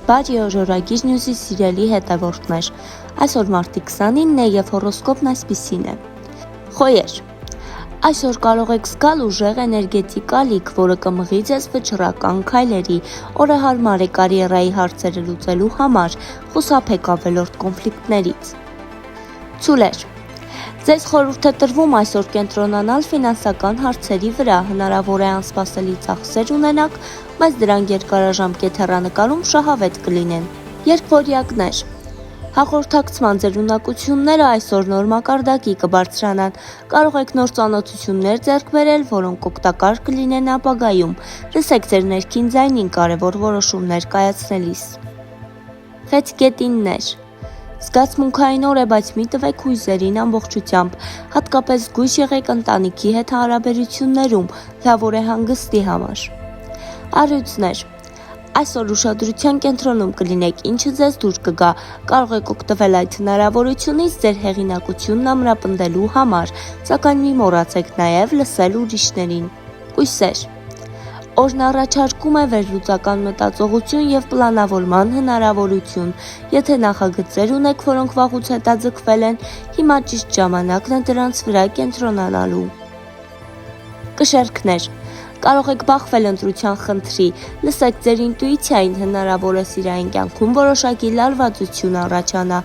Բարի օր օրագիր նյուզի սիրելի հետևորդներ, այսօր մարտի 29 է և հորոսկոպն այսպիսին է։ Խոյեր, այսօր կարող եք զգալ ուժեղ էներգետիկ ալիք, որը կմղի ձեզ վճռական քայլերի, օրը հարմար է կարիերայի հարցերը լուծելու համար, խուսափեք ավելորդ կոնֆլիկտներից։ Ցուլեր, ձեզ խորհուրդ է տրվում այսօր կենտրոնանալ ֆինանսական հարցերի վրա, հնարավոր է անսպասելի ծախսեր ունենաք, բայց դրանք երկարաժամկետ հեռանկարում շահավետ կլինեն։ Երկվորյակներ, հաղորդակցման ձեր ունակությունները այսօր նոր մակարդակի կբարձրանան, կարող եք նոր ծանոթություններ ձեռք բերել, որոնք օգտակար կլինեն ապագայում, լսեք ձեր ներքին ձայնին կարևոր որոշումներ կայացնելիս։ Խեցգետիններ, զգացմունքային օր է, բայց մի տվեք հույզերին ամբողջությամբ, հատկապես զգույշ եղեք ընտանիքի հետ հարաբերություններում, լավոր է հանգստի համար։ Առյուծներ, այսօր ուշադրության կենտրոնում կլինեք, ինչը ձեզ դուր կգա, կարող եք օգտվել այդ հնարավորությունից ձեր հեղինակությունն ամրապնդելու համար, սակայն մի մոռացեք նաև լսել ուրիշներին։ Կույսեր, օրն առաջարկում է վերլուծական մտածողություն և պլանավորման հնարավորություն, եթե նախագծեր ունեք, որոնք վաղուց հետաձգվել են, հիմա ճիշտ ժամանակն է դրանց վրա կենտրոնանալու։ Կշեռքներ, կարող եք բախվել ընտրության խնդրի, լսեք ձեր ինտուիցիային, հնարավոր է սիրային կյանքում որոշակի լարվածություն առաջանա,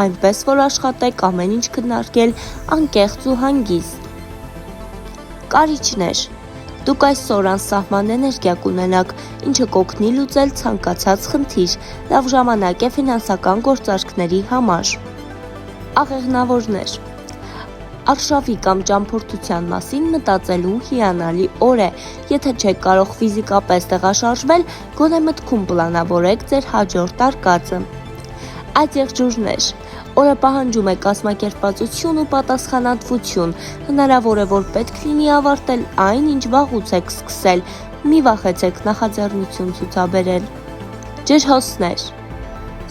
այնպես որ աշխատեք ամեն ինչ քննարկել անկեղծ ու հանգիստ։ Կարիճներ, դուք այսօր անսահման էներգիա կունենաք, ինչը կօգնի լուծել ցանկացած խնդիր, լավ ժամանակ է ֆինանսական գործարքների համար։ Աղեղնավորներ, արշավի կամ ճամփորդության մասին մտածելու հիանալի օր է, եթե չեք կարող ֆիզիկապես տեղաշարժվել, գոնե մտքում պլանավորեք ձեր հաջորդ արկածը։ Աջեղջուրներ, օրը պահանջում է կազմակերպվածություն ու պատասխանատվություն, հնարավոր է, որ պետք լինի ավարտել այն, ինչ վաղուց եք սկսել, մի վախեցեք նախաձեռնություն ցուցաբերել։ Ջրհոսներ,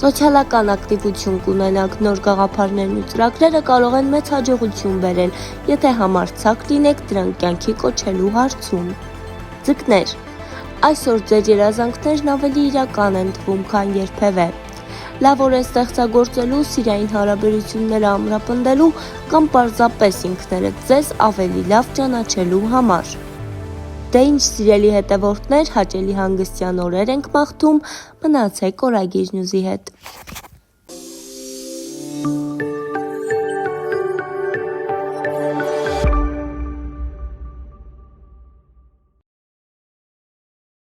սոցիալական ակտիվություն կունենաք, նոր գաղափարներն ու ծրագրերը կարող են մեծ հաջողություն բերել, եթե համարձակ լինեք դրանք կյանքի կոչելու հարցում։ Ձկներ, այսօր ձեր երազանքներն ավելի իրական են թվում, քան երբևէ։ Լավ օր է ստեղծագործելու, սիրային հարաբերությունները ամրապնդելու կամ պարզապես ինքներդ ձեզ ավելի լավ ճանաչելու համար։ Դե ինչ սիրելի հետևորդներ, հաճելի հանգստյան օրեր ենք մաղթում, մնացեք օրագիր նյուզի հետ։